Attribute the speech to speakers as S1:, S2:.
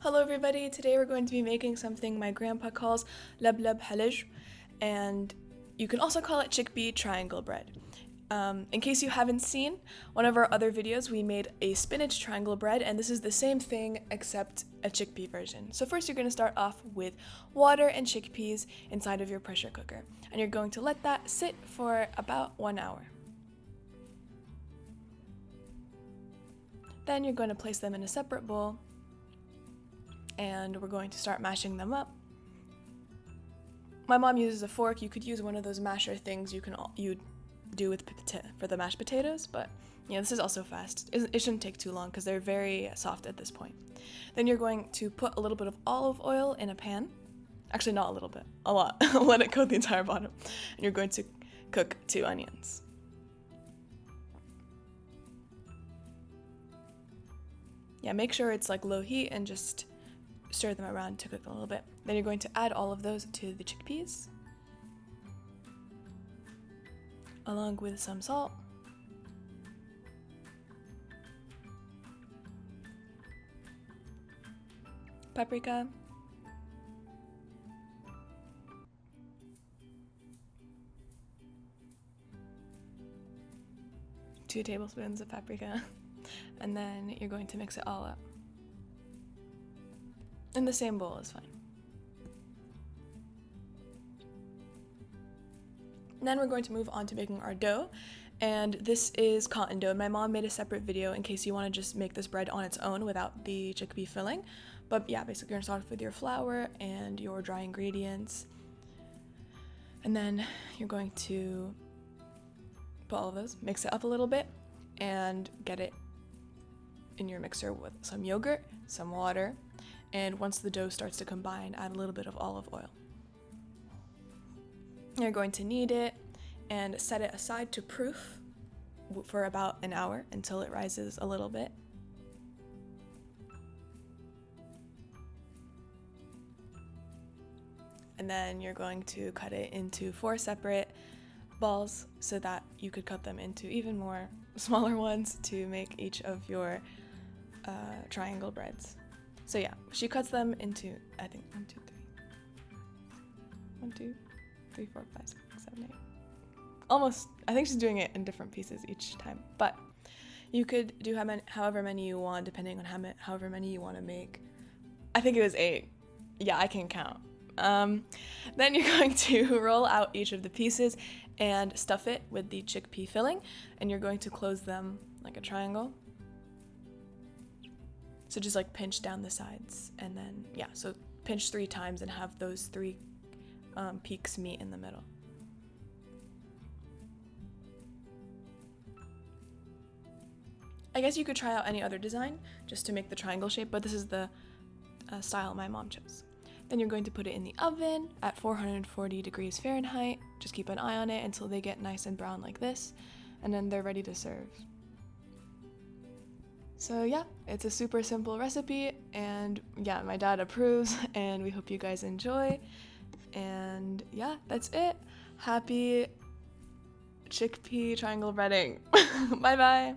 S1: Hello everybody, today we're going to be making something my grandpa calls Lab Haliju, and you can also call it Chickpea Triangle Bread. In case you haven't seen one of our other videos, we made a spinach triangle bread, and this is the same thing except a chickpea version. So first you're going to start off with water and chickpeas inside of your pressure cooker, and you're going to let that sit for about 1 hour. Then you're going to place them in a separate bowl, and we're going to start mashing them up. My mom uses a fork. You could use one of those masher things you do with for the mashed potatoes, but this is also fast. It shouldn't take too long because they're very soft at this point. Then you're going to put a little bit of olive oil in a pan. Actually, not a little bit, a lot. Let it coat the entire bottom. And you're going to cook 2 onions. Yeah, make sure it's like low heat and just stir them around to cook a little bit. Then you're going to add all of those to the chickpeas, along with some salt, paprika, two tablespoons of paprika, and then you're going to mix it all up. In the same bowl is fine. Then we're going to move on to making our dough, and this is cotton dough. My mom made a separate video in case you want to just make this bread on its own without the chickpea filling. But yeah, basically you're going to start off with your flour and your dry ingredients, and then you're going to put all of those, mix it up a little bit, and get it in your mixer with some yogurt, some water, and once the dough starts to combine, add a little bit of olive oil. You're going to knead it and set it aside to proof for about an hour until it rises a little bit. And then you're going to cut it into 4 separate balls so that you could cut them into even more smaller ones to make each of your triangle breads. So yeah, she cuts them into, I think, 1, 2, 3, 4, 5, 6, 7, 8. Almost, I think she's doing it in different pieces each time. But you could do however many you want, depending on however many you want to make. I think it was 8. Yeah, I can count. Then you're going to roll out each of the pieces and stuff it with the chickpea filling, and you're going to close them like a triangle. So just like pinch down the sides, and then so pinch 3 times and have those 3 peaks meet in the middle. I guess you could try out any other design just to make the triangle shape, but this is the style my mom chose. Then you're going to put it in the oven at 440 degrees Fahrenheit. Just keep an eye on it until they get nice and brown like this, and then they're ready to serve. So yeah, it's a super simple recipe, and yeah, my dad approves, and we hope you guys enjoy. And yeah, that's it. Happy chickpea triangle breading. Bye bye.